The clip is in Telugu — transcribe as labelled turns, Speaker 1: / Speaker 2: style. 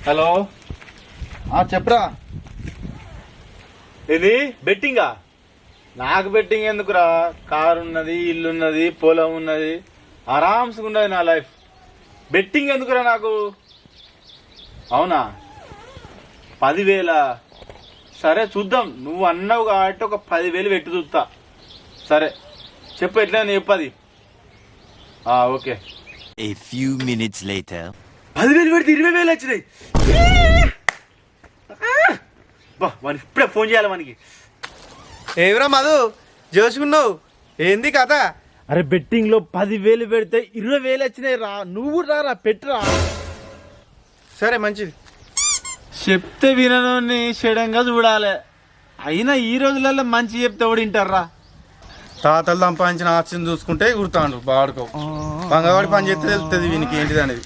Speaker 1: హలో చెప్పరా.
Speaker 2: ఇది బెట్టింగా?
Speaker 1: నాకు బెట్టింగ్ ఎందుకురా? కారు ఉన్నది, ఇల్లు ఉన్నది, పొలం ఉన్నది, ఆరామ్స్గా ఉన్నది నా లైఫ్. బెట్టింగ్ ఎందుకురా నాకు? అవునా? 10,000? సరే చూద్దాం, నువ్వు అన్నావు కాబట్టి ఒక 10,000 పెట్టి చూస్తా. సరే చెప్పు, ఎట్లా చెప్పది. Okay.
Speaker 3: A few minutes later.
Speaker 2: 10,000 పెడితే 20,000 వచ్చినాయి. మనకి ఇప్పుడే ఫోన్ చేయాలి మనకి.
Speaker 4: ఏమిరా మధు జోసుకున్నావు, ఏంది కథ?
Speaker 1: అరే బెట్టింగ్ లో 10,000 పెడితే 20,000 వచ్చినాయి రా. నువ్వు రారా, పెట్టురా.
Speaker 4: సరే మంచిది.
Speaker 1: చెప్తే వినని చెడంగా చూడాలి. అయినా ఈ రోజులలో మంచి చెప్తే ఎవడు వింటారా?
Speaker 4: తాతలు సంపాదించిన ఆస్తిని చూసుకుంటే గుర్తాండ్రు బాడుకో. మంగవాడి పని చేస్తే తెలుస్తుంది వీనికి ఏంటిది అనేది.